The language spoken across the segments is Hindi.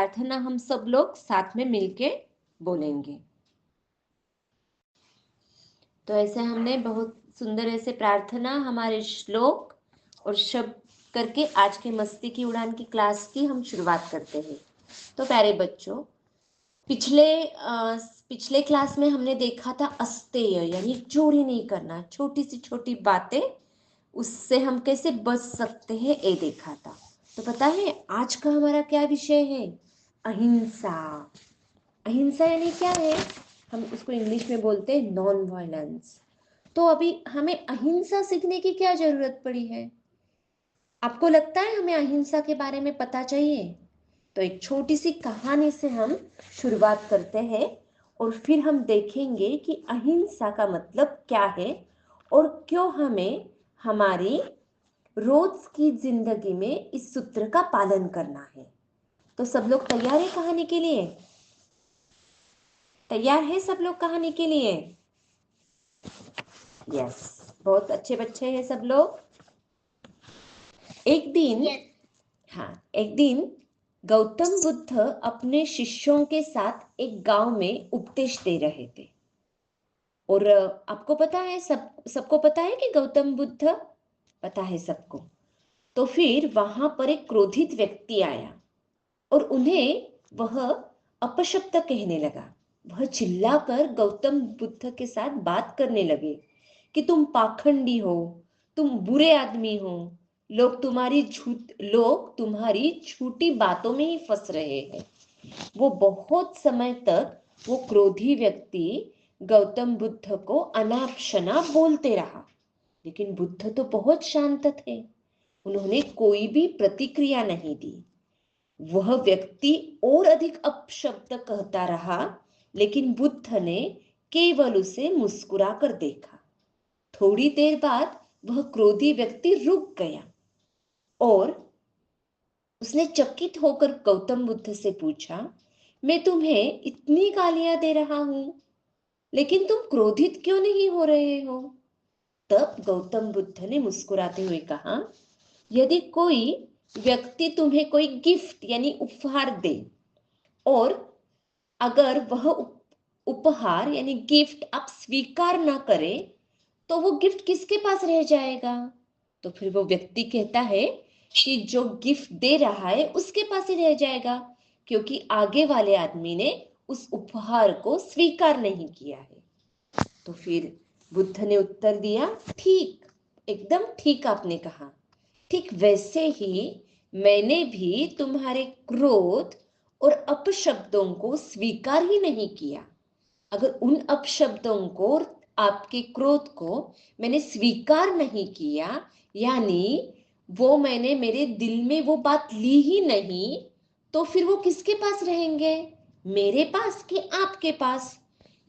प्रार्थना हम सब लोग साथ में मिलके बोलेंगे। तो ऐसे हमने बहुत सुंदर ऐसे प्रार्थना, हमारे श्लोक और शब्द करके आज के मस्ती की उड़ान की क्लास की हम शुरुआत करते हैं। तो प्यारे बच्चों, पिछले क्लास में हमने देखा था अस्तेय, यानी चोरी नहीं करना, छोटी सी छोटी बातें उससे हम कैसे बच सकते हैं, ये देखा था। तो पता है आज का हमारा क्या विषय है? अहिंसा। अहिंसा यानी क्या है? हम उसको इंग्लिश में बोलते हैं नॉन वायलेंस। तो अभी हमें अहिंसा सीखने की क्या जरूरत पड़ी है? आपको लगता है हमें अहिंसा के बारे में पता चाहिए? तो एक छोटी सी कहानी से हम शुरुआत करते हैं और फिर हम देखेंगे कि अहिंसा का मतलब क्या है और क्यों हमें हमारी रोज की जिंदगी में इस सूत्र का पालन करना है। तो सब लोग तैयार है कहानी के लिए? तैयार है सब लोग कहानी के लिए? यस, बहुत अच्छे बच्चे हैं सब लोग। एक दिन एक दिन गौतम बुद्ध अपने शिष्यों के साथ एक गांव में उपदेश दे रहे थे। और आपको पता है, सबको पता है कि गौतम बुद्ध, पता है सबको। तो फिर वहां पर एक क्रोधित व्यक्ति आया और उन्हें वह अपशब्द कहने लगा। वह चिल्लाकर गौतम बुद्ध के साथ बात करने लगे कि तुम पाखंडी हो, तुम बुरे आदमी हो, लोग तुम्हारी झूठी बातों में ही फंस रहे हैं। वो बहुत समय तक वो क्रोधी व्यक्ति गौतम बुद्ध को अनाप शनाप बोलते रहा, लेकिन बुद्ध तो बहुत शांत थे। उन्होंने कोई भी प्रतिक्रिया नहीं दी। वह व्यक्ति और अधिक अपशब्द कहता रहा, लेकिन बुद्ध ने केवल उसे मुस्कुरा कर देखा। थोड़ी देर बाद वह क्रोधी व्यक्ति रुक गया और उसने चकित होकर गौतम बुद्ध से पूछा, मैं तुम्हें इतनी गालियां दे रहा हूं, लेकिन तुम क्रोधित क्यों नहीं हो रहे हो? तब गौतम बुद्ध ने मुस्कुराते हुए कहा, यदि कोई व्यक्ति तुम्हें कोई गिफ्ट यानी उपहार दे और अगर वह उपहार यानी गिफ्ट आप स्वीकार ना करें, तो वो गिफ्ट किसके पास रह जाएगा? तो फिर वो व्यक्ति कहता है कि जो गिफ्ट दे रहा है उसके पास ही रह जाएगा, क्योंकि आगे वाले आदमी ने उस उपहार को स्वीकार नहीं किया है। तो फिर बुद्ध ने उत्तर दिया, ठीक, एकदम ठीक आपने कहा। ठीक वैसे ही मैंने भी तुम्हारे क्रोध और अपशब्दों को स्वीकार ही नहीं किया। अगर उन अपशब्दों को और आपके क्रोध को मैंने स्वीकार नहीं किया, यानी वो मैंने मेरे दिल में वो बात ली ही नहीं, तो फिर वो किसके पास रहेंगे? मेरे पास कि आपके पास?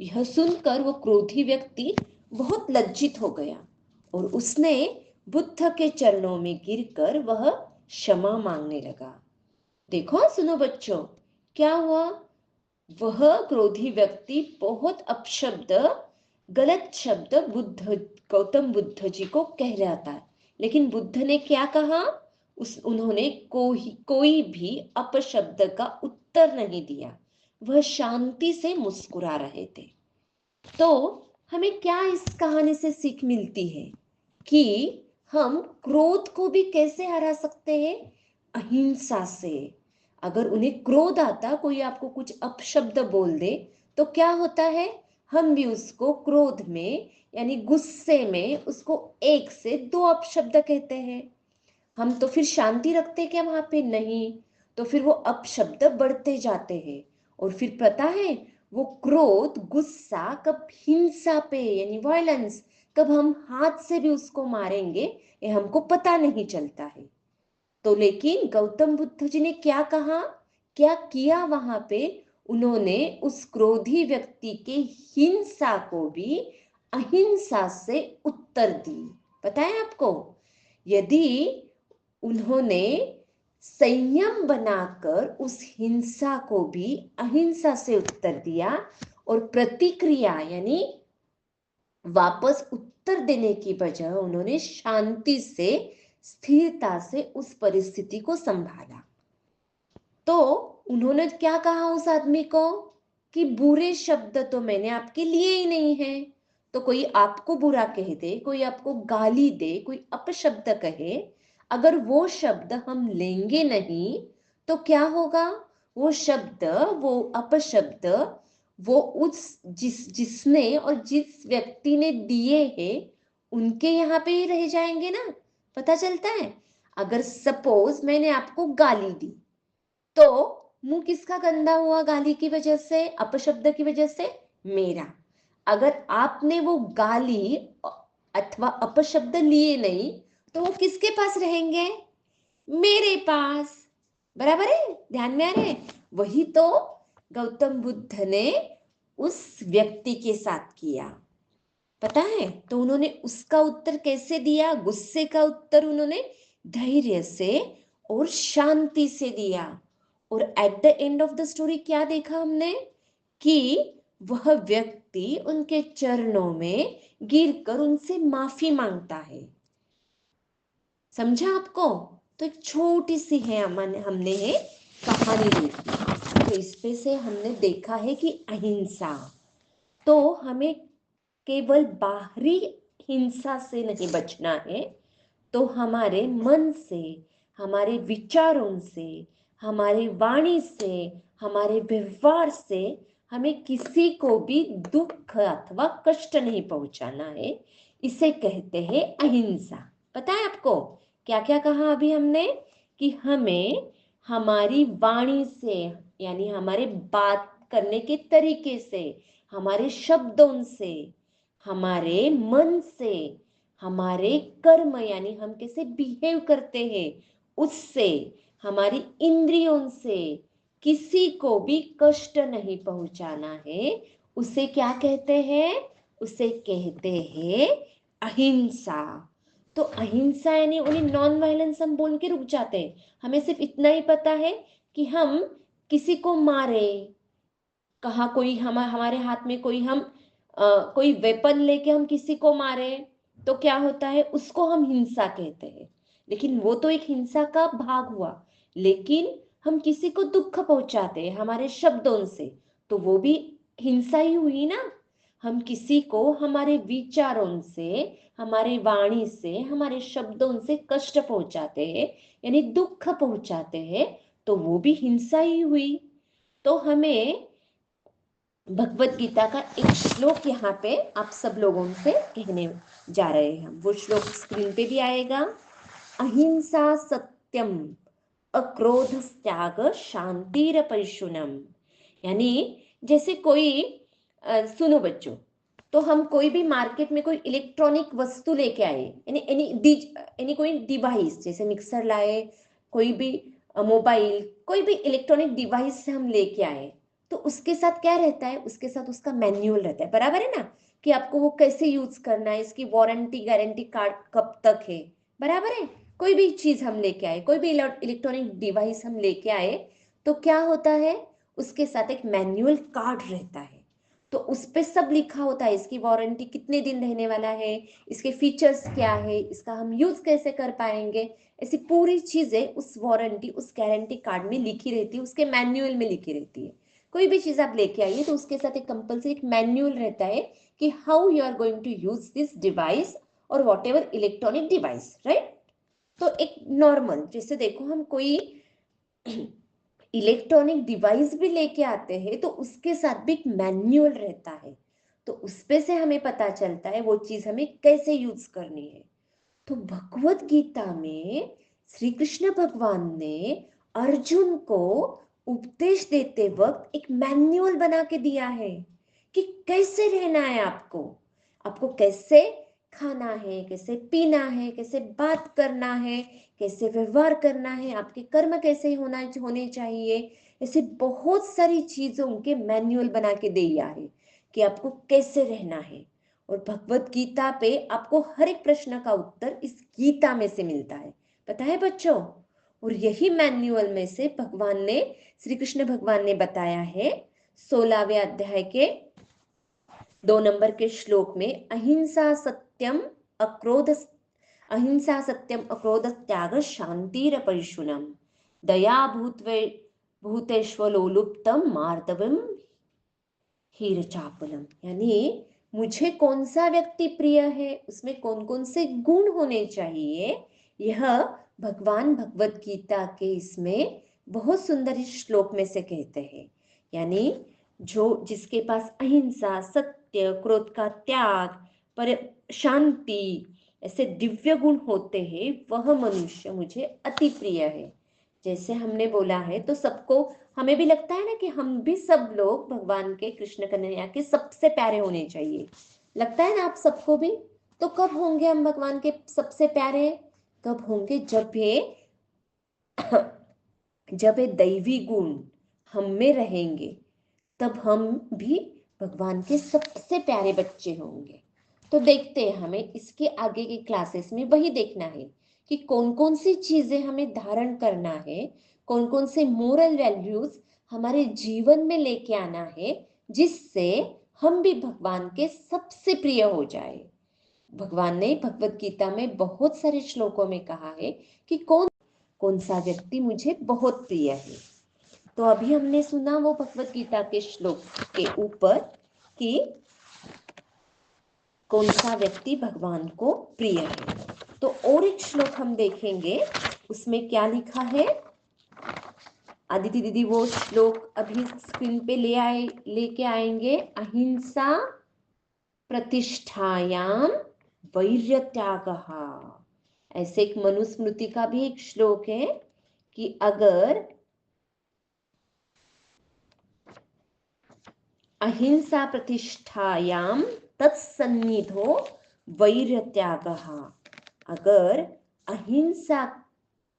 यह सुनकर वो क्रोधी व्यक्ति बहुत लज्जित हो गया और उसने बुद्ध के चरणों में गिरकर वह क्षमा मांगने लगा। देखो, सुनो बच्चों, क्या हुआ? वह क्रोधी व्यक्ति बहुत अपशब्द, गलत शब्द गौतम बुद्ध जी को कह रहा था, लेकिन बुद्ध ने क्या कहा? उन्होंने कोई भी अपशब्द का उत्तर नहीं दिया। वह शांति से मुस्कुरा रहे थे। तो हमें क्या इस कहानी से सीख मिलती है कि हम क्रोध को भी कैसे हरा सकते हैं? अहिंसा से। अगर उन्हें क्रोध आता, कोई आपको कुछ अपशब्द बोल दे, तो क्या होता है? हम भी उसको क्रोध में यानी गुस्से में उसको एक से दो अपशब्द कहते हैं। हम तो फिर शांति रखते क्या वहां पे? नहीं, तो फिर वो अपशब्द बढ़ते जाते हैं और फिर पता है वो क्रोध, गुस्सा कब हिंसा पे यानी वायलेंस, कब हम हाथ से भी उसको मारेंगे ये हमको पता नहीं चलता है। तो लेकिन गौतम बुद्ध जी ने क्या कहा, क्या किया वहां पे? उन्होंने उस क्रोधी व्यक्ति के हिंसा को भी अहिंसा से उत्तर दी। पता है आपको, यदि उन्होंने संयम बनाकर उस हिंसा को भी अहिंसा से उत्तर दिया और प्रतिक्रिया यानी वापस उत्तर देने की बजाय उन्होंने शांति से, स्थिरता से उस परिस्थिति को संभाला। तो उन्होंने क्या कहा उस आदमी को कि बुरे शब्द तो मैंने आपके लिए ही नहीं है। तो कोई आपको बुरा कह दे, कोई आपको गाली दे, कोई अपशब्द कहे, अगर वो शब्द हम लेंगे नहीं तो क्या होगा? वो शब्द, वो अपशब्द, वो उस जिसने और जिस व्यक्ति ने दिए हैं उनके यहाँ पे ही रह जाएंगे ना। पता चलता है? अगर सपोज मैंने आपको गाली दी तो मुंह किसका गंदा हुआ गाली की वजह से, अपशब्द की वजह से? मेरा। अगर आपने वो गाली अथवा अपशब्द लिए नहीं तो वो किसके पास रहेंगे? मेरे पास। बराबर है? ध्यान में आ रहे हैं? वही तो गौतम बुद्ध ने उस व्यक्ति के साथ किया। पता है? तो उन्होंने उसका उत्तर कैसे दिया? गुस्से का उत्तर उन्होंने धैर्य से और शांति से दिया। और at the end of the story क्या देखा हमने? कि वह व्यक्ति उनके चरणों में गिरकर उनसे माफी मांगता है। समझा आपको? तो एक छोटी सी है हमने है कहानी देखी, तो इस पे से हमने देखा है कि अहिंसा, तो हमें केवल बाहरी हिंसा से नहीं बचना है, तो हमारे मन से, हमारे विचारों से, हमारे वाणी से, हमारे व्यवहार से हमें किसी को भी दुख अथवा कष्ट नहीं पहुंचाना है। इसे कहते हैं अहिंसा। पता है आपको क्या क्या कहा अभी हमने? कि हमें हमारी वाणी से, यानी हमारे बात करने के तरीके से, हमारे शब्दों से, हमारे मन से, हमारे कर्म यानी हम कैसे बिहेव करते हैं उससे, हमारी इंद्रियों से किसी को भी कष्ट नहीं पहुंचाना है। उसे क्या कहते हैं? उसे कहते हैं अहिंसा। तो अहिंसा यानी उन्हें नॉन वायलेंस हम बोल के रुक जाते हैं। हमें सिर्फ इतना ही पता है कि हम किसी को मारे, कहा कोई हमारे हाथ में कोई हम कोई वेपन लेके हम किसी को मारे तो क्या होता है? उसको हम हिंसा कहते हैं। लेकिन वो तो एक हिंसा का भाग हुआ। लेकिन हम किसी को दुख पहुंचाते हैं हमारे शब्दों से, तो वो भी हिंसा ही हुई ना। हम किसी को हमारे विचारों से, हमारे वाणी से, हमारे शब्दों से कष्ट पहुंचाते हैं, यानी दुख पहुंचाते हैं, तो वो भी हिंसा ही हुई। तो हमें भगवत गीता का एक श्लोक यहाँ पे आप सब लोगों से कहने जा रहे हैं। वो श्लोक स्क्रीन पे भी आएगा। अहिंसा सत्यम अक्रोध त्याग शांतिरपैशुनम। यानी जैसे कोई सुनो बच्चों, तो हम कोई भी मार्केट में कोई इलेक्ट्रॉनिक वस्तु लेके आए, यानी एनी कोई डिवाइस, जैसे मिक्सर लाए, कोई भी मोबाइल, कोई भी इलेक्ट्रॉनिक डिवाइस से हम लेके आए, तो उसके साथ क्या रहता है? उसके साथ उसका मैन्युअल रहता है। बराबर है ना? कि आपको वो कैसे यूज करना है, इसकी वारंटी गारंटी कार्ड कब तक है। बराबर है? कोई भी चीज हम लेके आए, कोई भी इलेक्ट्रॉनिक डिवाइस हम लेके आए, तो क्या होता है? उसके साथ एक मैनुअल कार्ड रहता है। तो उस पे सब लिखा होता है, इसकी वारंटी कितने दिन रहने वाला है, इसके फीचर्स क्या है, इसका हम यूज कैसे कर पाएंगे, ऐसी पूरी चीजें उस वारंटी, उस गारंटी कार्ड में लिखी रहती है, उसके मैनुअल में लिखी रहती है। कोई भी चीज आप लेके आइए तो उसके साथ एक कंपल्सरी एक मैनुअल रहता है कि how you are going to use this device और whatever electronic device, right? तो एक नॉर्मल, जैसे देखो हम कोई इलेक्ट्रॉनिक डिवाइस भी लेके आते हैं तो उसके साथ भी एक मैनुअल रहता है, तो उस पे से हमें पता चलता है वो चीज हमें कैसे यूज करनी है। तो भगवत गीता में श्री कृष्ण भगवान ने अर्जुन को उपदेश देते वक्त एक मैनुअल बना के दिया है कि कैसे रहना है आपको, आपको कैसे खाना है, कैसे पीना है, कैसे बात करना है, कैसे व्यवहार करना है, आपके कर्म कैसे होने चाहिए। ऐसे बहुत सारी चीजों के मैनुअल बना के दिया है कि आपको कैसे रहना है। और भगवत गीता पे आपको हर एक प्रश्न का उत्तर इस गीता में से मिलता है। पता है बच्चों? और यही मैन्युअल में से भगवान ने, श्री कृष्ण भगवान ने बताया है 16वें अध्याय के 2 नंबर के श्लोक में, अहिंसा सत्यम अक्रोध त्याग शांतिरपैशुनम दया भूतवे भूतेष्वलोलुप्तम मार्दवम हीरचापलम, यानी मुझे कौन सा व्यक्ति प्रिय है, उसमें कौन कौन से गुण होने चाहिए, यह भगवान भगवत गीता के इसमें बहुत सुंदर इस श्लोक में से कहते हैं। यानी जो जिसके पास अहिंसा, सत्य, क्रोध का त्याग, पर शांति, ऐसे दिव्य गुण होते हैं, वह मनुष्य मुझे अति प्रिय है। जैसे हमने बोला है तो सबको, हमें भी लगता है ना कि हम भी सब लोग भगवान के, कृष्ण कन्हैया के सबसे प्यारे होने चाहिए, लगता है ना आप सबको भी। तो कब होंगे हम भगवान के सबसे प्यारे? कब होंगे? जब ये दैवी गुण हम में रहेंगे, तब हम भी भगवान के सबसे प्यारे बच्चे होंगे। तो देखते हैं, हमें इसके आगे के क्लासेस में वही देखना है कि कौन कौन सी चीजें हमें धारण करना है, कौन कौन से मोरल वैल्यूज हमारे जीवन में लेके आना है, जिससे हम भी भगवान के सबसे प्रिय हो जाए। भगवान ने भगवत गीता में बहुत सारे श्लोकों में कहा है कि कौन कौन सा व्यक्ति मुझे बहुत प्रिय है। तो अभी हमने सुना वो भगवत गीता के श्लोक के ऊपर कि कौन सा व्यक्ति भगवान को प्रिय है। तो और एक श्लोक हम देखेंगे, उसमें क्या लिखा है। आदिति दीदी वो श्लोक अभी स्क्रीन पे लेके आएंगे। अहिंसा प्रतिष्ठायाम वैर्यत्यागः, ऐसे एक मनुस्मृति का भी एक श्लोक है कि अगर अहिंसा प्रतिष्ठायाम तत्सन्निधो वैरत्यागः, अगर अहिंसा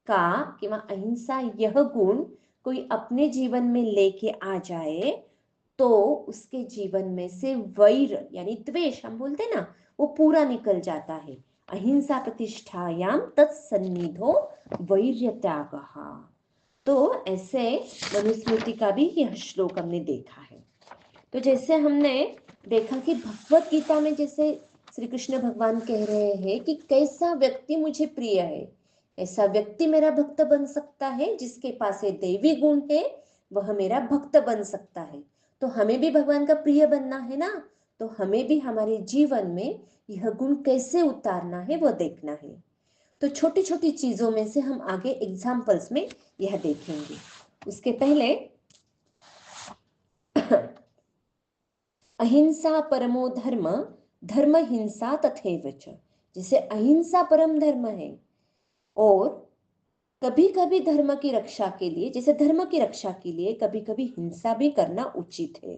का किंवा अहिंसा यह गुण कोई अपने जीवन में लेके आ जाए, तो उसके जीवन में से वैर यानी द्वेष हम बोलते ना, वो पूरा निकल जाता है। अहिंसा प्रतिष्ठायाम तत्सन्निधो वैरत्यागः। तो ऐसे मनुस्मृति का भी यह श्लोक हमने देखा है। तो जैसे हमने देखा कि भगवत गीता में जैसे श्री कृष्ण भगवान कह रहे हैं कि कैसा व्यक्ति मुझे प्रिय है, ऐसा व्यक्ति मेरा भक्त बन सकता है, जिसके पास ये दैवी गुण है वह मेरा भक्त बन सकता है। तो हमें भी भगवान का प्रिय बनना है ना, तो हमें भी हमारे जीवन में यह गुण कैसे उतारना है वो देखना है। तो छोटी छोटी चीजों में से हम आगे एग्जाम्पल्स में यह देखेंगे। उसके पहले अहिंसा परमो धर्म, धर्म हिंसा तथैव च, जैसे अहिंसा परम धर्म है, और कभी कभी धर्म की रक्षा के लिए, जैसे धर्म की रक्षा के लिए कभी कभी हिंसा भी करना उचित है।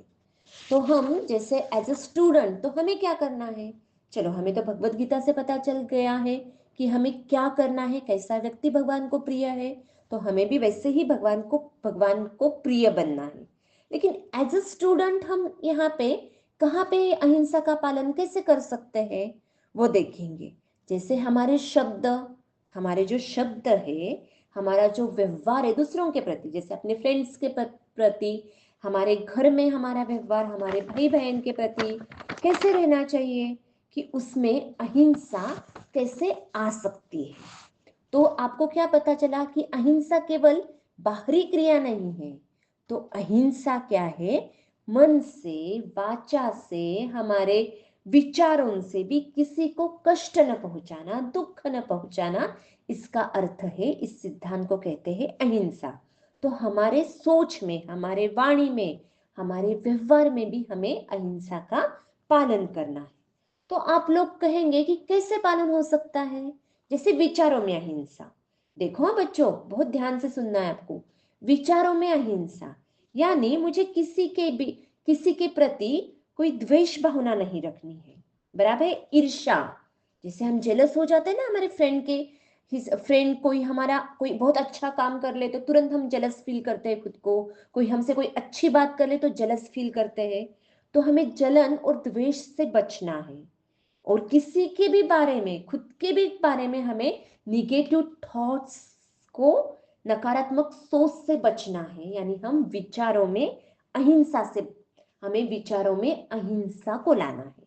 तो हम जैसे एज अ स्टूडेंट तो हमें क्या करना है, चलो हमें तो भगवत गीता से पता चल गया है कि हमें क्या करना है, कैसा व्यक्ति भगवान को प्रिय है, तो हमें भी वैसे ही भगवान को प्रिय बनना है। लेकिन एज अ स्टूडेंट हम यहाँ पे कहाँ पे अहिंसा का पालन कैसे कर सकते हैं वो देखेंगे। जैसे हमारे जो शब्द है, हमारा जो व्यवहार है दूसरों के प्रति, जैसे अपने फ्रेंड्स के प्रति, हमारे घर में हमारा व्यवहार हमारे भाई बहन के प्रति कैसे रहना चाहिए, कि उसमें अहिंसा कैसे आ सकती है। तो आपको क्या पता चला कि अहिंसा केवल बाहरी क्रिया नहीं है, तो अहिंसा क्या है, मन से, वाचा से, हमारे विचारों से भी किसी को कष्ट न पहुंचाना, दुख न पहुंचाना, इसका अर्थ है, इस सिद्धांत को कहते हैं अहिंसा। तो हमारे सोच में, हमारे वाणी में, हमारे व्यवहार में भी हमें अहिंसा का पालन करना है। तो आप लोग कहेंगे कि कैसे पालन हो सकता है, जैसे विचारों में अहिंसा। देखो हाँ बच्चों, बहुत ध्यान से सुनना है आपको। विचारों में अहिंसा यानी मुझे किसी के प्रति कोई द्वेष भावना नहीं रखनी है, बराबर है। ईर्ष्या, जैसे हम जेलस हो जाते हैं ना हमारे फ्रेंड कोई हमारा कोई बहुत अच्छा काम कर ले तो तुरंत हम जेलस फील करते हैं खुद को, कोई हमसे कोई अच्छी बात कर ले तो जेलस फील करते हैं। तो हमें जलन और द्वेष से बचना है, और किसी के भी बारे में, खुद के भी बारे में हमें निगेटिव थॉट्स को, नकारात्मक सोच से बचना है। यानी हम विचारों में अहिंसा से, हमें विचारों में अहिंसा को लाना है।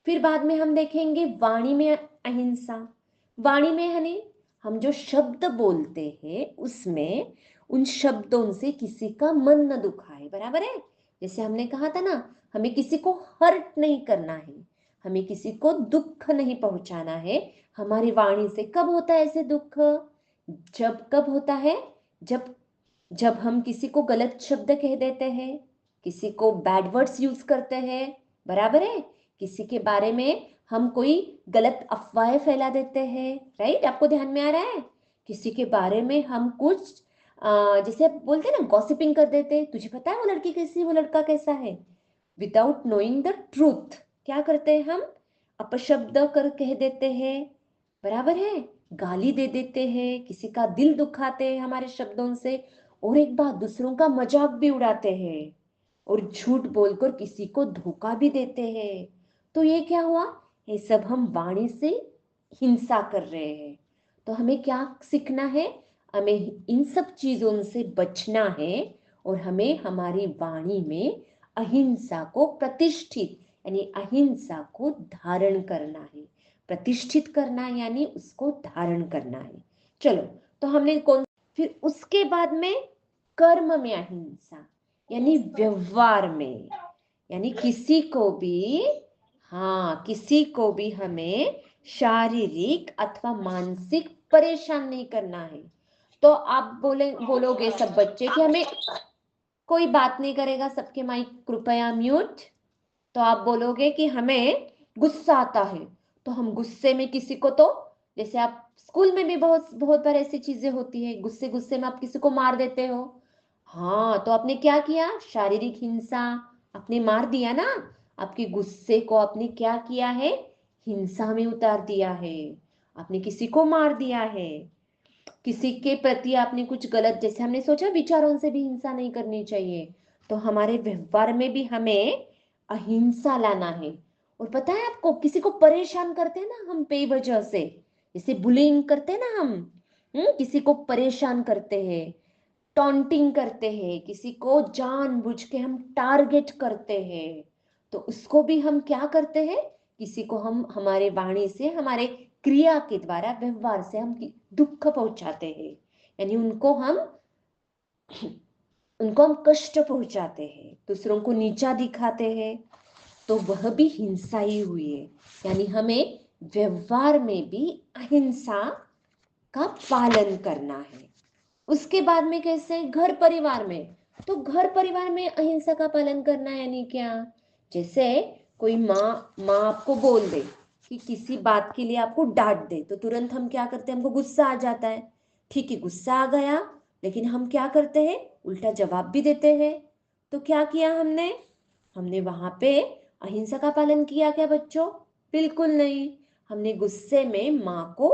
फिर बाद में हम देखेंगे वाणी में अहिंसा। वाणी में यानी हम जो शब्द बोलते हैं उसमें उन शब्दों से किसी का मन न दुखाए, बराबर है। जैसे हमने कहा था ना, हमें किसी को हर्ट नहीं करना है, हमें किसी को दुख नहीं पहुंचाना है। हमारी वाणी से कब होता है ऐसे दुख? कब होता है? जब जब हम किसी को गलत शब्द कह देते हैं, किसी को बैड वर्ड्स यूज करते हैं, बराबर है। किसी के बारे में हम कोई गलत अफवाहें फैला देते हैं, राइट? आपको ध्यान में आ रहा है? किसी के बारे में हम कुछ जैसे बोलते हैं ना, गॉसिपिंग कर देते हैं, तुझे पता है वो लड़की कैसी, वो लड़का कैसा है, विदाउट नोइंग द ट्रूथ। क्या करते हैं हम? अपशब्द कर कह देते हैं, बराबर है। गाली दे देते हैं, किसी का दिल दुखाते हैं हमारे शब्दों से, और एक बात, दूसरों का मजाक भी उड़ाते हैं, और झूठ बोलकर किसी को धोखा भी देते हैं। तो ये क्या हुआ? ये सब हम वाणी से हिंसा कर रहे हैं। तो हमें क्या सीखना है? हमें इन सब चीजों से बचना है, और हमें हमारी वाणी में अहिंसा को प्रतिष्ठित, यानी अहिंसा को धारण करना है। प्रतिष्ठित करना यानी उसको धारण करना है। चलो, तो हमने कौन, फिर उसके बाद में कर्म में अहिंसा, यानी व्यवहार में, यानी किसी को भी, हाँ, किसी को भी हमें शारीरिक अथवा मानसिक परेशान नहीं करना है। तो आप बोलोगे सब बच्चे कि हमें कोई बात नहीं करेगा, सबके माइक कृपया म्यूट। तो आप बोलोगे कि हमें गुस्सा आता है, तो हम गुस्से में किसी को, तो जैसे आप स्कूल में भी बहुत बहुत बार ऐसी चीजें होती है, गुस्से गुस्से में आप किसी को मार देते हो। हाँ, तो आपने क्या किया? शारीरिक हिंसा, आपने मार दिया ना। आपके गुस्से को आपने क्या किया है? हिंसा में उतार दिया है, आपने किसी को मार दिया है। किसी के प्रति आपने कुछ गलत, जैसे हमने सोचा विचारों से भी हिंसा नहीं करनी चाहिए, तो हमारे व्यवहार में भी हमें अहिंसा लाना है। और पता है आपको, किसी को परेशान करते हैं ना हम बेवजह से, जैसे बुलिंग करते हैं ना हम, किसी को परेशान करते हैं, टॉन्टिंग करते हैं, किसी को जानबूझ के हम टारगेट करते हैं, तो उसको भी हम क्या करते हैं? किसी को हम हमारे वाणी से, हमारे क्रिया के द्वारा, व्यवहार से हम दुख पहुंचाते हैं, यानी उनको हम कष्ट पहुंचाते हैं, दूसरों को नीचा दिखाते हैं, तो वह भी हिंसा ही हुई है। यानी हमें व्यवहार में भी अहिंसा का पालन करना है। उसके बाद में कैसे? घर परिवार में, तो घर परिवार में अहिंसा का पालन करना यानी क्या? जैसे कोई माँ आपको बोल दे कि किसी बात के लिए आपको डांट दे, तो तुरंत हम क्या करते हैं? हमको गुस्सा आ जाता है। ठीक है, गुस्सा आ गया, लेकिन हम क्या करते हैं? उल्टा जवाब भी देते हैं। तो क्या किया हमने? हमने वहां पे अहिंसा का पालन किया क्या बच्चों? बिल्कुल नहीं। हमने गुस्से में माँ को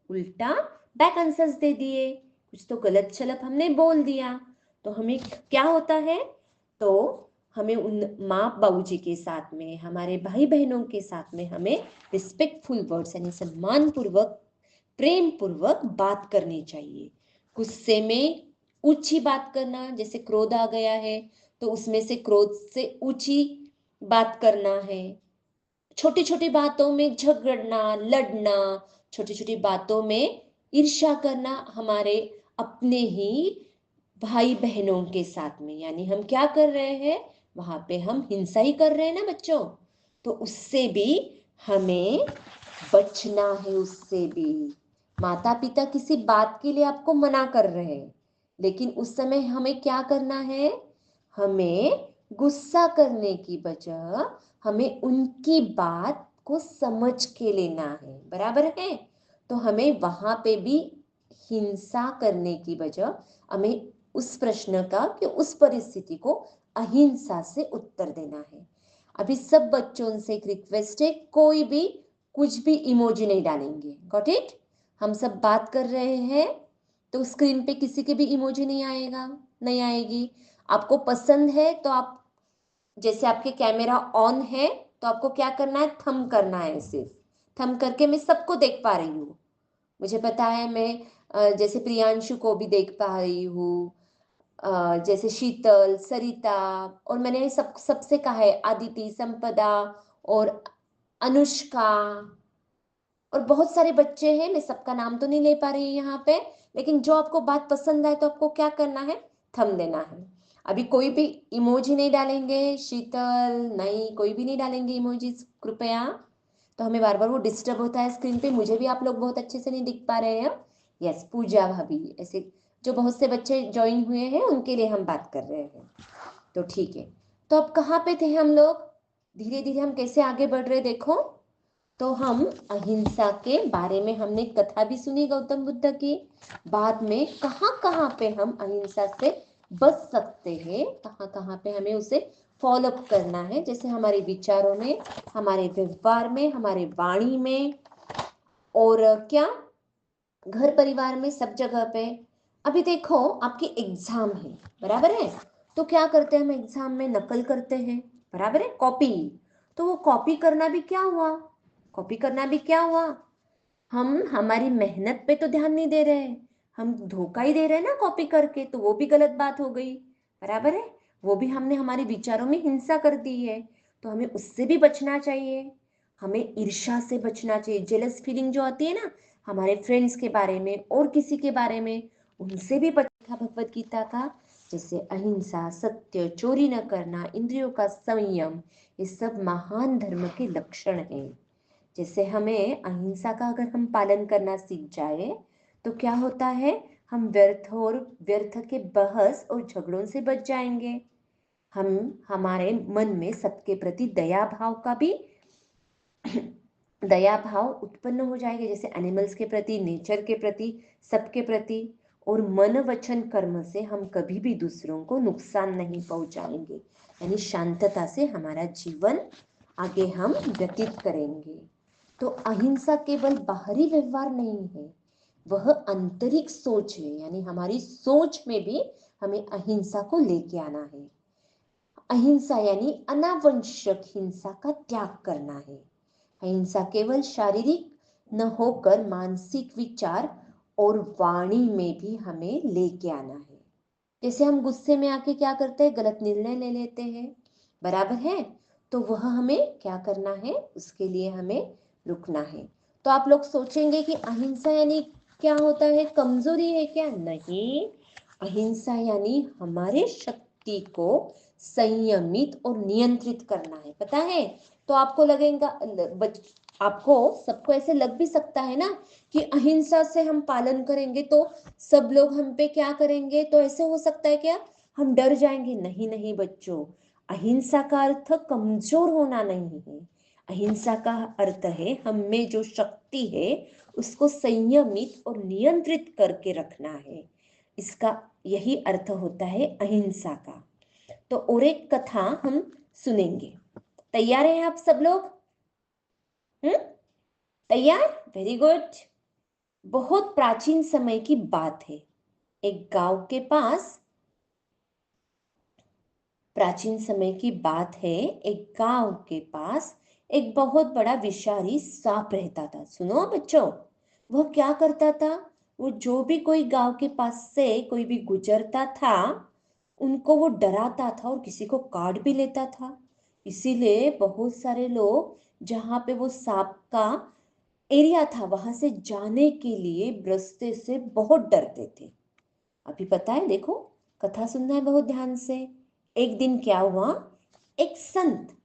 उल्टा बैक आंसर्स दे दिए, कुछ तो गलत सलत हमने बोल दिया। तो हमें क्या होता है? तो हमें उन माँ बाबूजी के साथ में, हमारे भाई बहनों के साथ में हमें रिस्पेक्टफुल वर्ड्स, यानी सम्मान पूर्वक, प्रेम पूर्वक बात करनी चाहिए। गुस्से में ऊंची बात करना, जैसे क्रोध आ गया है तो उसमें से क्रोध से ऊंची बात करना है। छोटी छोटी बातों में झगड़ना, लड़ना, छोटी छोटी बातों में ईर्ष्या करना, हमारे अपने ही भाई बहनों के साथ में, यानी हम क्या कर रहे हैं? वहां पे हम हिंसा ही कर रहे हैं ना बच्चों। तो उससे भी हमें बचना है। उससे भी माता पिता किसी बात के लिए आपको मना कर रहे हैं, लेकिन उस समय हमें क्या करना है? हमें गुस्सा करने की बजाय हमें उनकी बात को समझ के लेना है, बराबर है। तो हमें वहां पे भी हिंसा करने की बजाय हमें उस प्रश्न का, कि उस परिस्थिति को अहिंसा से उत्तर देना है। अभी सब बच्चों से एक रिक्वेस्ट है, कोई भी कुछ भी इमोजी नहीं डालेंगे, गॉट इट? हम सब बात कर रहे हैं, तो स्क्रीन पे किसी के भी इमोजी नहीं आएगा, नहीं आएगी। आपको पसंद है तो आप, जैसे आपके कैमरा ऑन है तो आपको क्या करना है? थंब करना है, सिर्फ थंब करके। मैं सबको देख पा रही हूँ, मुझे पता है। मैं जैसे प्रियांशु को भी देख पा रही हूँ, जैसे शीतल, सरिता, और मैंने सबसे कहा है, आदिति, संपदा और अनुष्का, और बहुत सारे बच्चे हैं, मैं सबका नाम तो नहीं ले पा रही हूँ यहाँ पे, लेकिन जो आपको बात पसंद आए तो आपको क्या करना है, थंब देना है। अभी कोई भी इमोजी नहीं डालेंगे, शीतल नहीं, कोई भी नहीं डालेंगे इमोजी कृपया, तो हमें बार बार वो डिस्टर्ब होता है स्क्रीन पे, मुझे भी आप लोग बहुत अच्छे से नहीं दिख पा रहे हैं। यस, पूजा भाभी, ऐसे जो बहुत से बच्चे ज्वाइन हुए हैं उनके लिए हम बात कर रहे हैं। तो ठीक है, तो अब कहाँ पे थे हम लोग, धीरे धीरे हम कैसे आगे बढ़ रहे देखो। तो हम अहिंसा के बारे में हमने कथा भी सुनी गौतम बुद्ध की, बाद में कहाँ कहाँ पे हम अहिंसा से बच सकते हैं, कहाँ कहाँ पे हमें उसे फॉलोअप करना है, जैसे हमारे विचारों में, हमारे व्यवहार में, हमारे वाणी में, और क्या घर परिवार में, सब जगह पे। अभी देखो आपकी एग्जाम है, बराबर है, तो क्या करते हैं हम एग्जाम में, नकल करते हैं, बराबर है, कॉपी। तो वो कॉपी करना भी क्या हुआ, कॉपी करना भी क्या हुआ, हम हमारी मेहनत पे तो ध्यान नहीं दे रहे, हम धोखा ही दे रहे हैं ना कॉपी करके, तो वो भी गलत बात हो गई, बराबर है। वो भी हमने हमारे विचारों में हिंसा कर दी है, तो हमें उससे भी बचना चाहिए। हमें ईर्ष्या से बचना चाहिए, जेलस फीलिंग जो आती है ना हमारे फ्रेंड्स के बारे में और किसी के बारे में, उनसे भी बचना। भगवत गीता का जैसे अहिंसा, सत्य, चोरी न करना, इंद्रियों का संयम, ये सब महान धर्म के लक्षण हैं। जैसे हमें अहिंसा का अगर हम पालन करना सीख जाए तो क्या होता है, हम व्यर्थ के बहस और झगड़ों से बच जाएंगे। हम हमारे मन में सबके प्रति दया भाव का भी दया भाव उत्पन्न हो जाएगा, जैसे एनिमल्स के प्रति, नेचर के प्रति, सबके प्रति। और मन वचन कर्म से हम कभी भी दूसरों को नुकसान नहीं पहुंचाएंगे, यानी शांतता से हमारा जीवन आगे हम व्यतीत करेंगे। तो अहिंसा केवल बाहरी व्यवहार नहीं है, वह आंतरिक सोच है, यानी हमारी सोच में भी हमें अहिंसा को लेके आना है। अहिंसा यानी अनावश्यक हिंसा का त्याग करना है। अहिंसा केवल शारीरिक न होकर मानसिक विचार और वाणी में भी हमें लेके आना है। जैसे हम गुस्से में आके क्या करते हैं, गलत निर्णय ले लेते हैं, बराबर है, तो वह हमें क्या करना है, उसके लिए हमें रुकना है। तो आप लोग सोचेंगे कि अहिंसा यानी क्या होता है, कमजोरी है क्या, नहीं। अहिंसा यानी हमारे शक्ति को संयमित और नियंत्रित करना है, पता है। तो आपको लगेगा, आपको सबको ऐसे लग भी सकता है ना कि अहिंसा से हम पालन करेंगे तो सब लोग हम पे क्या करेंगे, तो ऐसे हो सकता है क्या, हम डर जाएंगे। नहीं नहीं बच्चों, अहिंसा का अर्थ कमजोर होना नहीं है। अहिंसा का अर्थ है हम में जो शक्ति है उसको संयमित और नियंत्रित करके रखना है, इसका यही अर्थ होता है अहिंसा का। तो और एक कथा हम सुनेंगे, तैयार हैं आप सब लोग, तैयार, वेरी गुड। बहुत प्राचीन समय की बात है, एक गांव के पास, प्राचीन समय की बात है, एक गांव के पास एक बहुत बड़ा विषारी सांप रहता था। सुनो बच्चों, वह क्या करता था, वो जो भी कोई गांव के पास से कोई भी गुजरता था उनको वो डराता था और किसी को काट भी लेता था। इसीलिए बहुत सारे लोग जहाँ पे वो सांप का एरिया था वहां से जाने के लिए रास्ते से बहुत डरते थे। अभी पता है, देखो कथा सुनना है बहुत ध्यान से। एक दिन क्या हुआ, एक संत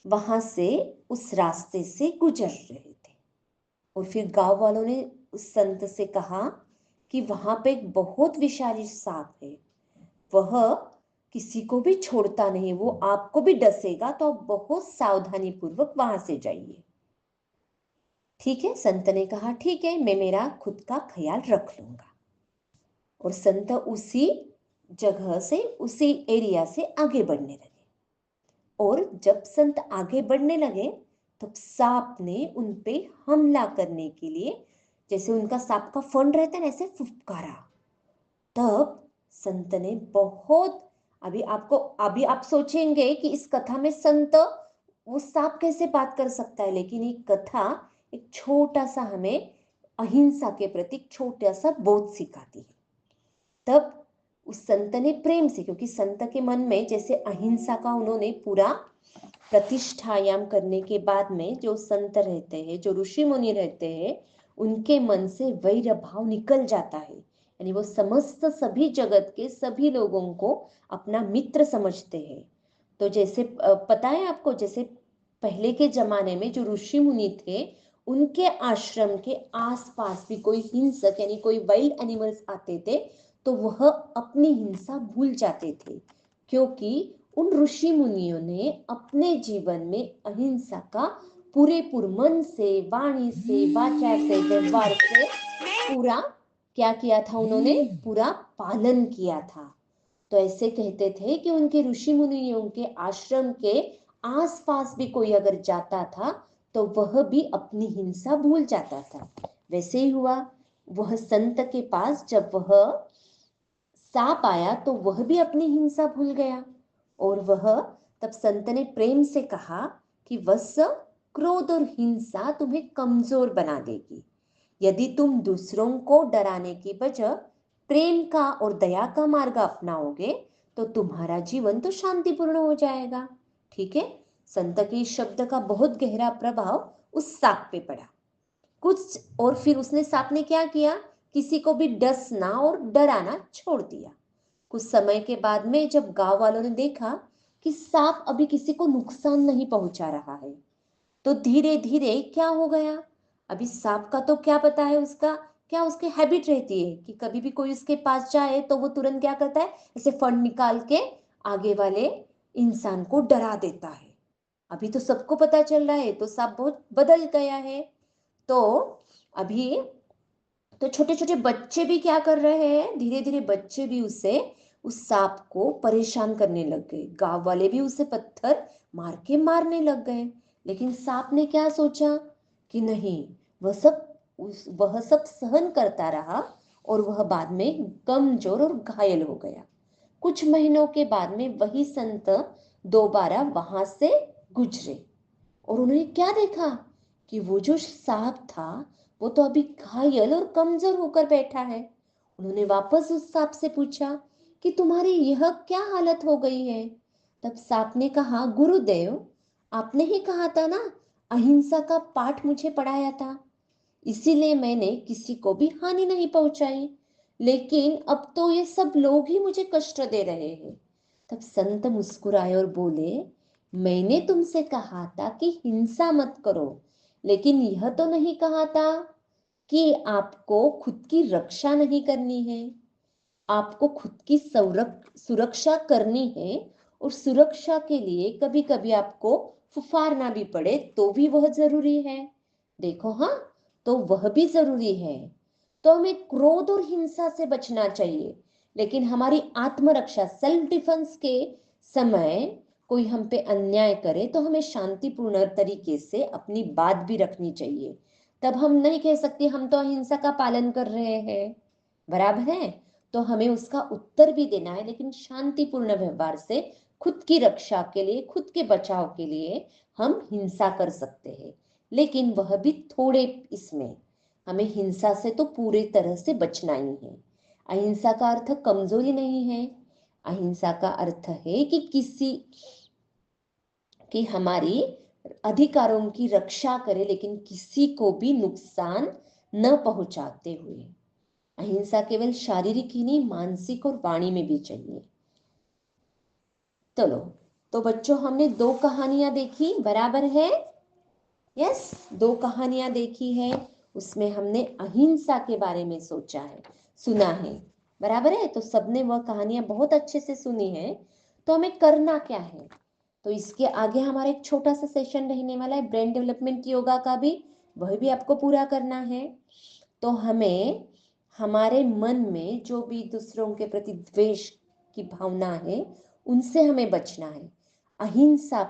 वहां से उस रास्ते से गुजर रहे थे, और फिर गांव वालों ने उस संत से कहा कि वहां पे एक बहुत विषारी सांप है, वह किसी को भी छोड़ता नहीं, वो आपको भी डसेगा, तो आप बहुत सावधानी पूर्वक वहां से जाइए। ठीक है, संत ने कहा ठीक है, मैं मेरा खुद का ख्याल रख लूंगा। और संत उसी जगह से, उसी एरिया से आगे बढ़ने लगे। और जब संत आगे बढ़ने लगे तो सांप ने उन पे हमला करने के लिए, जैसे उनका सांप का फंड रहता है ना, ऐसे फुफकारा। तब संत ने बहुत, अभी आप सोचेंगे कि इस कथा में संत वो सांप कैसे बात कर सकता है, लेकिन ये कथा एक छोटा सा हमें अहिंसा के प्रति छोटा सा बोध सिखाती है। तब उस संत ने प्रेम से, क्योंकि संत के मन में जैसे अहिंसा का उन्होंने पूरा प्रतिष्ठायाम करने के बाद में जो संत रहते हैं, जो ऋषि मुनि रहते हैं, उनके मन से वैर भाव निकल जाता है। यानी वो समस्त सभी जगत के सभी लोगों को अपना मित्र समझते हैं। तो जैसे पता है आपको, जैसे पहले के जमाने में जो ऋषि मुनि थे, उनके आश्रम के आसपास भी कोई हिंसक यानी कोई वाइल्ड एनिमल्स आते थे तो वह अपनी हिंसा भूल जाते थे, क्योंकि उन ऋषि मुनियों ने अपने जीवन में अहिंसा का पूरे मन से, वाणी से, वाचा से, व्यवहार से पूरा क्या किया था, उन्होंने पूरा पालन किया था। तो ऐसे कहते थे कि उनके ऋषि मुनियों के आश्रम के आसपास भी कोई अगर जाता था तो वह भी अपनी हिंसा भूल जाता था। वैसे ही हुआ, वह संत के पास जब वह सांप आया तो वह भी अपनी हिंसा भूल गया, और वह तब संत ने प्रेम से कहा कि वत्स, क्रोध और हिंसा तुम्हें कमजोर बना देगी। यदि तुम दूसरों को डराने की बजाय प्रेम का और दया का मार्ग अपनाओगे तो तुम्हारा जीवन तो शांतिपूर्ण हो जाएगा। ठीक है, संत के इस शब्द का बहुत गहरा प्रभाव उस सांप पे पड़ा कुछ, और फिर उसने सांप ने क्या किया, किसी को भी डसना और डराना छोड़ दिया। कुछ समय के बाद में जब गांव वालों ने देखा कि सांप अभी किसी को नुकसान नहीं पहुंचा रहा है, तो धीरे धीरे क्या हो गया, अभी सांप का तो क्या पता है उसका क्या, उसकी हैबिट रहती है कि कभी भी कोई उसके पास जाए तो वो तुरंत क्या करता है, ऐसे फंड निकाल के आगे वाले इंसान को डरा देता है। अभी तो सबको पता चल रहा है तो सांप बहुत बदल गया है। तो अभी तो छोटे छोटे बच्चे भी क्या कर रहे हैं, धीरे धीरे बच्चे भी उसे, उस सांप को परेशान करने लग गए, गांव वाले भी उसे पत्थर मार के मारने लग गए। लेकिन सांप ने क्या सोचा कि नहीं, वह सब सहन करता रहा, और वह बाद में कमजोर और घायल हो गया। कुछ महीनों के बाद में वही संत दोबारा वहां से गुजरे, और उन्होंने क्या देखा कि वो जो सांप था वो तो अभी घायल और कमजोर होकर बैठा है। उन्होंने वापस उस सांप से पूछा कि तुम्हारी यह क्या हालत हो गई है। तब सांप ने कहा, गुरुदेव, आपने ही कहा था ना, अहिंसा का पाठ मुझे पढ़ाया था, इसीलिए मैंने किसी को भी हानि नहीं पहुंचाई, लेकिन अब तो ये सब लोग ही मुझे कष्ट दे रहे हैं। तब संत मुस्कुराए और बोले, मैंने तुमसे कहा था कि हिंसा मत करो, लेकिन यह तो नहीं कहा था कि आपको खुद की रक्षा नहीं करनी है। आपको खुद की सुरक्षा करनी है, और सुरक्षा के लिए कभी कभी आपको फुफारना भी पड़े तो भी वह जरूरी है। देखो, हाँ, तो वह भी जरूरी है। तो हमें क्रोध और हिंसा से बचना चाहिए, लेकिन हमारी आत्मरक्षा, सेल्फ डिफेंस के समय कोई हम पे अन्याय करे तो हमें शांतिपूर्ण तरीके से अपनी बात भी रखनी चाहिए। तब हम नहीं कह सकते हम तो अहिंसा का पालन कर रहे हैं, बराबर है। तो हमें उसका उत्तर भी देना है, लेकिन शांतिपूर्ण व्यवहार से खुद की रक्षा के लिए, खुद के बचाव के लिए हम हिंसा कर सकते हैं, लेकिन वह भी थोड़े। इसमें हमें हिंसा से तो पूरे तरह से बचना ही है। अहिंसा का अर्थ कमजोरी नहीं है। अहिंसा का अर्थ है कि किसी की हमारी अधिकारों की रक्षा करे, लेकिन किसी को भी नुकसान न पहुंचाते हुए। अहिंसा केवल शारीरिक ही नहीं, मानसिक और वाणी में भी चाहिए। चलो, तो बच्चों हमने दो कहानियां देखी, बराबर है? यस, दो कहानियां देखी है, उसमें हमने अहिंसा के बारे में सोचा है, सुना है, बराबर है? तो सबने वह कहानियां बहुत अच्छे से सुनी है। तो हमें करना क्या है, तो इसके आगे हमारा एक छोटा सा सेशन रहने वाला है ब्रेन डेवलपमेंट योगा का भी, वह भी आपको पूरा करना है। तो हमें हमारे मन में जो भी दूसरों के प्रति द्वेष की भावना है उनसे हमें बचना है। अहिंसा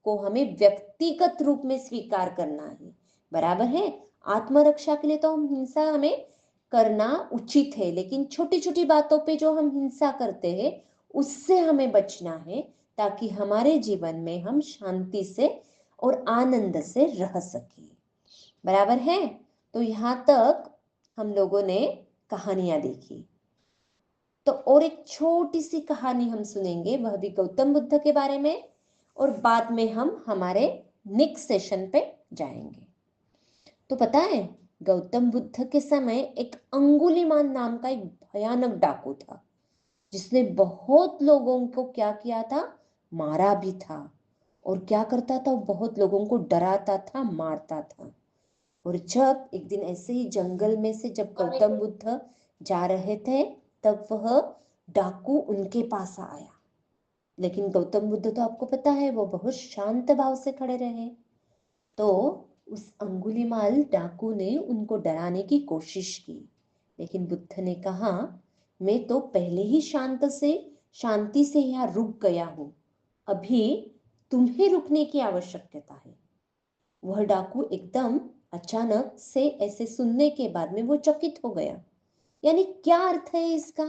को हमें व्यक्तिगत रूप में स्वीकार करना है, बराबर है? आत्मरक्षा के लिए तो हम हिंसा हमें करना उचित है, लेकिन छोटी छोटी बातों पे जो हम हिंसा करते हैं उससे हमें बचना है, ताकि हमारे जीवन में हम शांति से और आनंद से रह सके, बराबर है? तो यहाँ तक हम लोगों ने कहानियां देखी। तो और एक छोटी सी कहानी हम सुनेंगे, वह भी गौतम बुद्ध के बारे में, और बाद में हम हमारे नेक्स्ट सेशन पे जाएंगे। तो पता है, गौतम बुद्ध के समय एक अंगुलीमाल नाम का एक भयानक डाकू था, जिसने बहुत लोगों को क्या किया था, मारा भी था। और क्या करता था, वो बहुत लोगों को डराता था, मारता था। और जब एक दिन ऐसे ही जंगल में से जब गौतम बुद्ध जा रहे थे, तब वह डाकू उनके पास आया। लेकिन गौतम बुद्ध तो आपको पता है वो बहुत शांत भाव से खड़े रहे। तो उस अंगुलीमाल डाकू ने उनको डराने की कोशिश की, लेकिन बुद्ध ने कहा, मैं तो पहले ही शांति से यहाँ रुक गया हूँ, अभी तुम्हें रुकने की आवश्यकता है। वह डाकू एकदम अचानक से ऐसे सुनने के बाद में वो चकित हो गया। यानी क्या अर्थ है इसका?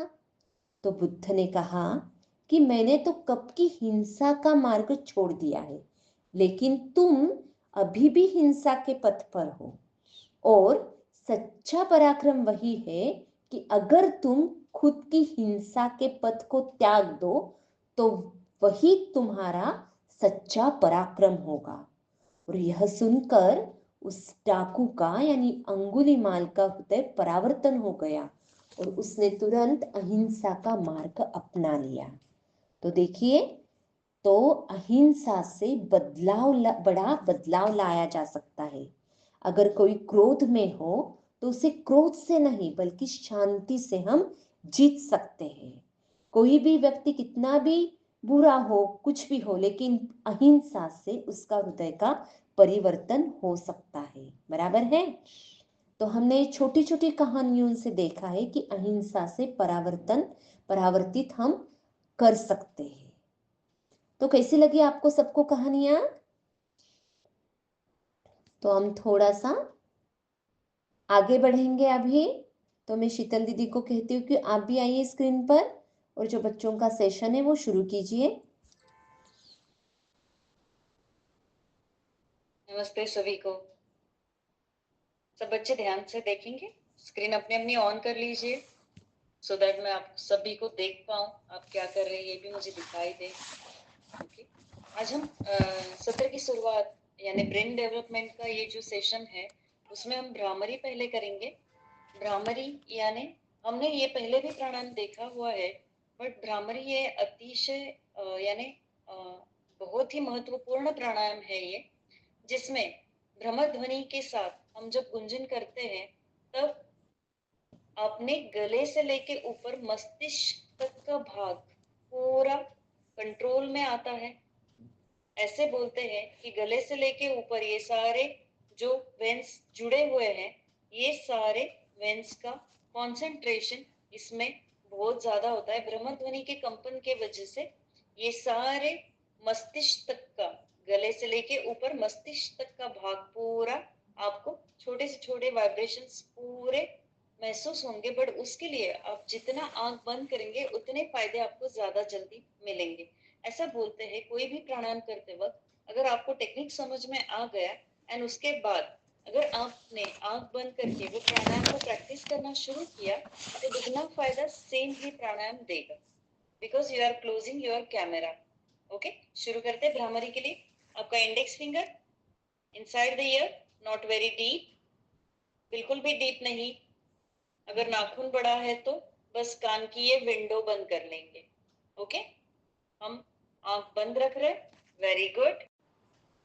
तो बुद्ध ने कहा कि मैंने तो कब की हिंसा का मार्ग छोड़ दिया है, लेकिन तुम अभी भी हिंसा के पथ पर हो। और सच्चा पराक्रम वही है कि अगर तुम खुद की हिंसा के पथ को त्याग दो, तो वही तुम्हारा सच्चा पराक्रम होगा। और यह सुनकर उस डाकू का यानी अंगुलीमाल का हृदय परावर्तन हो गया और उसने तुरंत अहिंसा का मार्ग अपना लिया। तो देखिए, तो अहिंसा से बड़ा बदलाव लाया जा सकता है। अगर कोई क्रोध में हो तो उसे क्रोध से नहीं बल्कि शांति से हम जीत सकते हैं। कोई भी व्यक्ति कितना भी बुरा हो, कुछ भी हो, लेकिन अहिंसा से उसका हृदय का परिवर्तन हो सकता है। बराबर है? तो हमने छोटी छोटी कहानियों से देखा है कि अहिंसा से परावर्तित हम कर सकते हैं। तो कैसी लगी आपको सबको कहानियां? तो हम थोड़ा सा आगे बढ़ेंगे अभी। तो मैं शीतल दीदी को कहती हूँ कि आप भी आइए स्क्रीन पर और जो बच्चों का सेशन है वो शुरू कीजिए। नमस्ते सभी को। सब बच्चे ध्यान से देखेंगे, स्क्रीन अपनी अपनी ऑन कर लीजिए सो दैट मैं आप सभी को देख पाऊँ आप क्या कर रहे हैं, ये भी मुझे दिखाई दे। ओके, आज हम सत्र की शुरुआत यानी ब्रेन डेवलपमेंट का ये जो सेशन है उसमें हम भ्रामरी पहले करेंगे। भ्रामरी यानी हमने ये पहले भी प्राणायाम देखा हुआ है, बट भ्रामरी ये अतिशय यानी बहुत ही महत्वपूर्ण प्राणायाम है ये, जिसमें भ्रमर ध्वनि के साथ हम जब गुंजन करते हैं तब अपने गले से लेके ऊपर मस्तिष्क तक का भाग पूरा कंट्रोल में आता है। ऐसे बोलते हैं कि गले से लेके ऊपर ये सारे जो वेन्स जुड़े हुए हैं, ये सारे वेन्स का कंसंट्रेशन इसमें बहुत ज्यादा होता है। भ्रमर ध्वनि के कंपन के वजह से ये सारे मस्तिष्क तक का, गले से लेके ऊपर मस्तिष्क तक का भाग पूरा आपको छोटे से छोटे वाइब्रेशंस पूरे महसूस होंगे। बट उसके लिए आप जितना आंख बंद करेंगे उतने फायदे आपको ज्यादा जल्दी मिलेंगे। ऐसा बोलते हैं कोई भी प्राणायाम करते वक्त अगर आपको टेक्निक समझ में आ गया एंड उसके बाद अगर आपने आंख बंद करके वो प्राणायाम को प्रैक्टिस करना शुरू किया तो दुगना फायदा सेम ही प्राणायाम देगा, because you are closing your camera. Okay, शुरू करते हैं भ्रामरी के लिए। आपका index finger inside the ear, not very deep, बिल्कुल भी डीप नहीं। अगर नाखून बड़ा है तो बस कान की ये विंडो बंद कर लेंगे। ओके, हम आंख बंद रख रहे। वेरी गुड,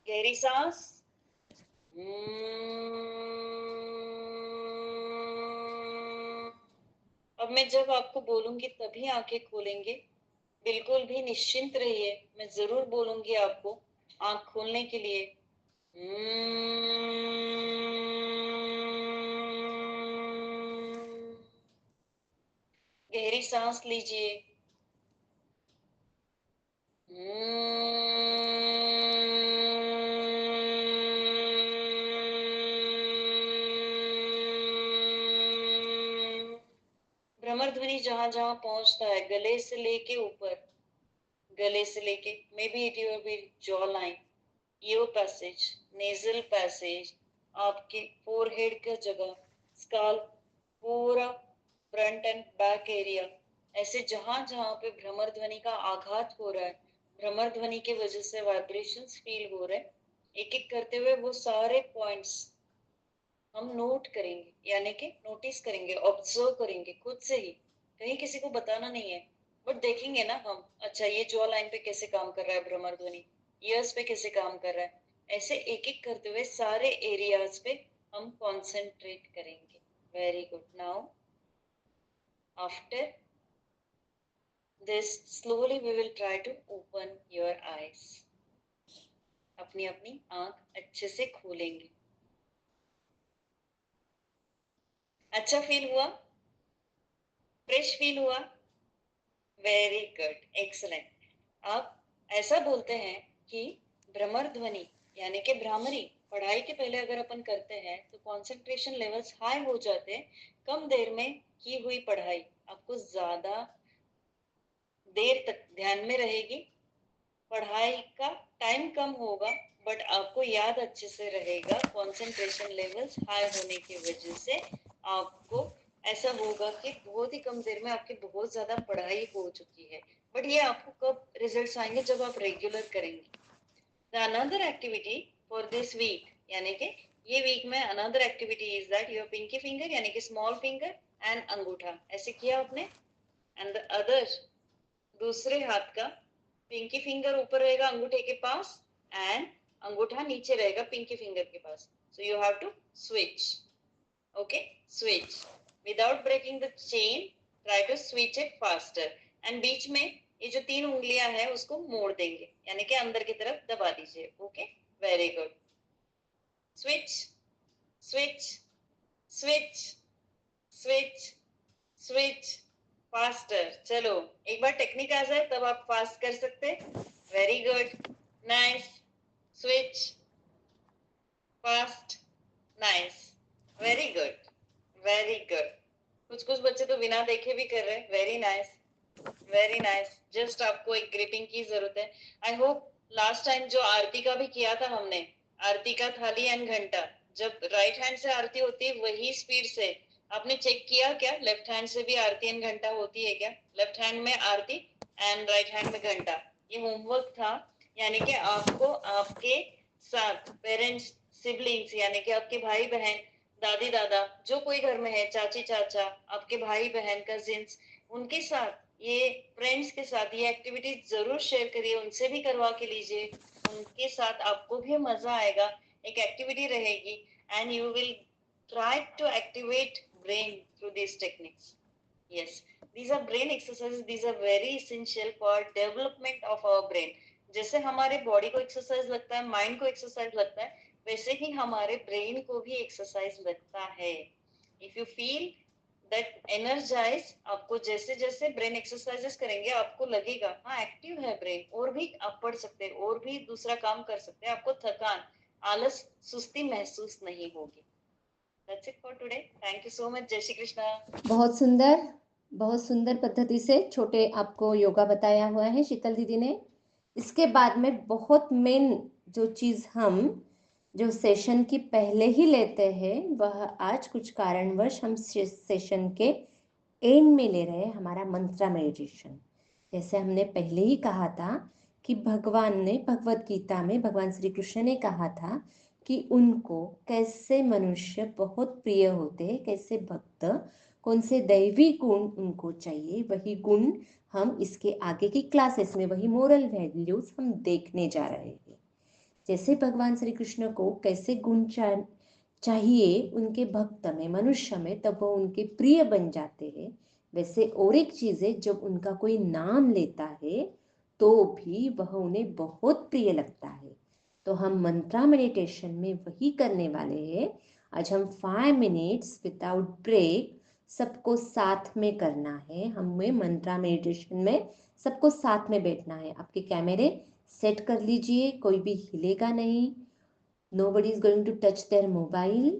गहरी सांस। अब मैं जब आपको बोलूंगी तभी आंखें खोलेंगे, बिल्कुल भी निश्चिंत रहिए। मैं जरूर बोलूंगी आपको आंख खोलने के लिए। गहरी सांस लीजिए। भ्रमर ध्वनि जहां जहां पहुंचता है, गले से लेके ऊपर, गले से लेके may be it your be jaw line, ear passage, nasal passage, आपके फोरहेड का जगह, स्काल, पूरा फ्रंट एंड बैक एरिया, ऐसे जहां जहां पे भ्रमर ध्वनि का आघात हो रहा है भ्रमर ध्वनि के वजह से वाइब्रेशंस फील हो रहे हैं, एक एक करते हुए वो सारे पॉइंट्स हम नोट करेंगे, यानी कि नोटिस करेंगे, ऑब्जर्व करेंगे खुद से ही, कहीं किसी को बताना नहीं है, बट देखेंगे ना हम, अच्छा ये जॉ लाइन पे कैसे काम कर रहा है भ्रमर ध्वनि, ईयर्स पे कैसे काम कर रहा है, ऐसे एक एक करते हुए सारे एरियाज पे हम कॉन्सेंट्रेट करेंगे. Very good. Now after this slowly we will try to open your eyes. अपनी अपनी आंख अच्छे से खोलेंगे. अच्छा फील हुआ? फ्रेश फील हुआ? Very good, excellent. आप ऐसा बोलते हैं कि भ्रमर ध्वनि यानी कि भ्रामरी पढ़ाई के पहले अगर अपन करते हैं तो कंसंट्रेशन लेवल्स हाई हो जाते हैं. कम देर में की हुई पढ़ाई आपको ज्यादा देर तक ध्यान में रहेगी. पढ़ाई का टाइम कम होगा बट आपको याद अच्छे से रहेगा. कंसंट्रेशन लेवल्स हाई होने की वजह से आपको ऐसा होगा कि बहुत ही कम देर में आपकी बहुत ज्यादा पढ़ाई हो चुकी है. बट ये आपको कब रिजल्ट्स आएंगे? जब आप रेगुलर करेंगे. The another activity for this week, यानी कि ये वीक में another activity is that your pinky finger यानी कि स्मॉल फिंगर एंड अंगूठा ऐसे किया आपने, एंड द अदर दूसरे हाथ का पिंकी फिंगर ऊपर रहेगा अंगूठे के पास एंड अंगूठा नीचे रहेगा पिंकी फिंगर के पास. So you have to switch. Okay, switch without breaking the chain. Try to switch it faster. And बीच में ये जो 3 उंगलियां हैं उसको मोड़ देंगे यानी कि अंदर की तरफ दबा दीजिए. Okay, very good. Switch switch switch switch switch faster. चलो एक बार टेक्निक आ जाए तब आप फास्ट कर सकते. Very good, nice. Switch, fast, nice. Very good, very good. कुछ कुछ बच्चे तो बिना देखे भी कर रहे हैं. Very nice, very nice. Just आपको एक ग्रिपिंग की जरूरत है. आई होप लास्ट टाइम जो आरती का भी किया था हमने, आरती का थाली एंड घंटा, जब राइट हैंड से आरती होती है वही स्पीड से आपने चेक किया क्या? लेफ्ट हैंड से भी आरती एंड घंटा होती है क्या? लेफ्ट हैंड में आरती एंड राइट हैंड में घंटा. ये होमवर्क था, यानी कि आपको आपके साथ पेरेंट्स, सिबलिंग्स यानी कि आपके भाई बहन, दादी दादा, जो कोई घर में है, चाची चाचा, आपके भाई बहन, कजिन्स, उनके साथ, ये फ्रेंड्स के साथ ये एक्टिविटी जरूर शेयर करिए. उनसे भी करवा के लीजिए. उनके साथ आपको भी मजा आएगा. एक एक्टिविटी रहेगी and you will try to activate brain through these techniques. Yes, these are brain exercises. These are very essential for development of our brain. जैसे हमारे बॉडी को एक्सरसाइज लगता है, माइंड को एक्सरसाइज लगता है, वैसे ही हमारे ब्रेन को भी एक्सरसाइज लगता है. If you feel that energize, आपको जैसे जैसे ब्रेन एक्सरसाइजेस करेंगे आपको लगेगा हाँ एक्टिव है ब्रेन, और भी आप पढ़ सकते हैं, और भी दूसरा काम कर सकते हैं. आपको थकान, आलस, सुस्ती महसूस नहीं होगी. That's it for today. Thank you so much. जय श्री कृष्णा. बहुत सुंदर पद्धति से छोटे आपको योगा बताया हुआ है शीतल दीदी ने. इसके बाद में बहुत मेन जो चीज हम जो सेशन की पहले ही लेते हैं वह आज कुछ कारणवश हम सेशन के एंड में ले रहे हैं, हमारा मंत्रा मेडिटेशन. जैसे हमने पहले ही कहा था कि भगवान ने भगवत गीता में भगवान श्री कृष्ण ने कहा था कि उनको कैसे मनुष्य बहुत प्रिय होते हैं, कैसे भक्त, कौन से दैवी गुण उनको चाहिए, वही गुण हम इसके आगे की क्लासेस में, वही मोरल वैल्यूज हम देखने जा रहे हैं. जैसे भगवान श्री कृष्ण को कैसे गुण चाहिए उनके भक्त में, मनुष्य में, तब वो उनके प्रिय बन जाते हैं. वैसे और एक चीज है, जब उनका कोई नाम लेता है तो भी वह उन्हें बहुत प्रिय लगता है. तो हम मंत्रा मेडिटेशन में वही करने वाले हैं. आज हम 5 मिनट्स विदाउट ब्रेक सबको साथ में करना है. हमें मंत्रा मेडिटेशन में सबको साथ में बैठना है. आपके कैमरे सेट कर लीजिए, कोई भी हिलेगा नहीं. Nobody is going to touch their mobile.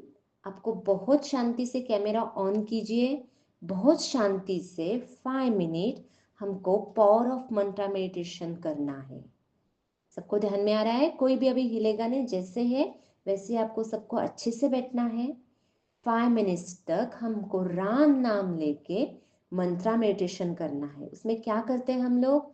आपको बहुत शांति से कैमरा ऑन कीजिए, बहुत शांति से 5 मिनट हमको पावर ऑफ मंत्रा मेडिटेशन करना है. सबको ध्यान में आ रहा है? कोई भी अभी हिलेगा नहीं, जैसे है वैसे आपको सबको अच्छे से बैठना है. 5 मिनट्स तक हमको राम नाम लेके मंत्रा मेडिटेशन करना है. उसमें क्या करते हैं हम लोग?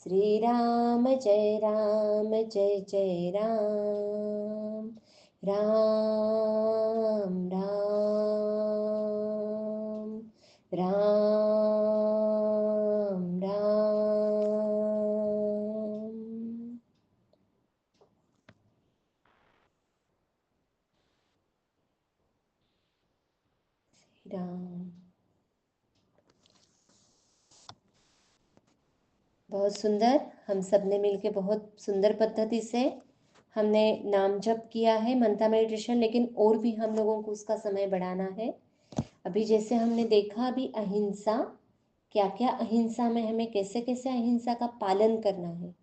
श्री राम जय जय राम, राम राम, राम राम। राम। बहुत सुंदर। हम सब ने मिलके बहुत सुंदर पद्धति से हमने नाम जप किया है, मंत्र मेडिटेशन, लेकिन और भी हम लोगों को उसका समय बढ़ाना है। अभी जैसे हमने देखा, अभी अहिंसा, क्या क्या अहिंसा में हमें कैसे कैसे अहिंसा का पालन करना है,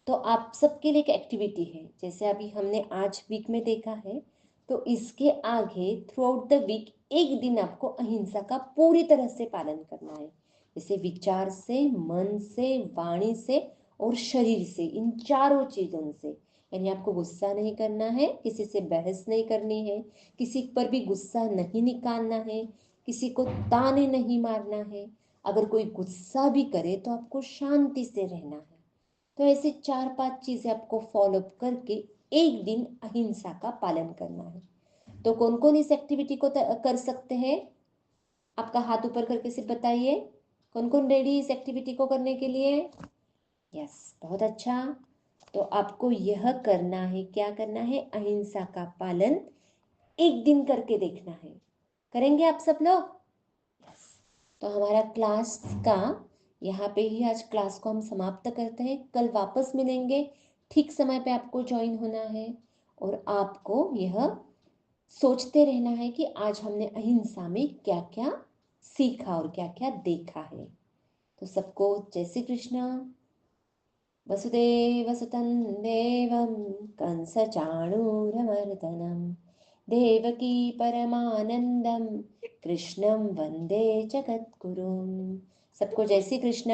तो आप सबके लिए एक एक्टिविटी है। जैसे अभी हमने आज वीक में देखा है, तो इसके आगे थ्रू आउट द वीक एक दिन आपको अहिंसा का पूरी तरह से पालन करना है। जैसे विचार से, मन से, वाणी से और शरीर से, इन चारों चीज़ों से। यानी आपको गुस्सा नहीं करना है, किसी से बहस नहीं करनी है, किसी पर भी गुस्सा नहीं निकालना है, किसी को ताने नहीं मारना है। अगर कोई गुस्सा भी करे तो आपको शांति से रहना है। तो ऐसे 4-5 चीजें आपको फॉलो अप करके एक दिन अहिंसा का पालन करना है। तो कौन कौन इस एक्टिविटी को कर सकते हैं? आपका हाथ ऊपर करके सिर्फ बताइए, कौन कौन रेडी इस एक्टिविटी को करने के लिए? यस, बहुत अच्छा। तो आपको यह करना है, क्या करना है? अहिंसा का पालन एक दिन करके देखना है। करेंगे आप सब लोग? यस। तो हमारा क्लास का यहाँ पे ही आज क्लास को हम समाप्त करते हैं। कल वापस मिलेंगे, ठीक समय पे आपको ज्वाइन होना है और आपको यह सोचते रहना है कि आज हमने अहिंसा में क्या क्या सीखा और क्या क्या देखा है। तो सबको जय श्री कृष्ण। वसुदेवसुतं देवं कंसचाणूरमर्दनं देवकी परमानंदं कृष्णं वंदे जगद्गुरुं। सबको जय श्री कृष्ण।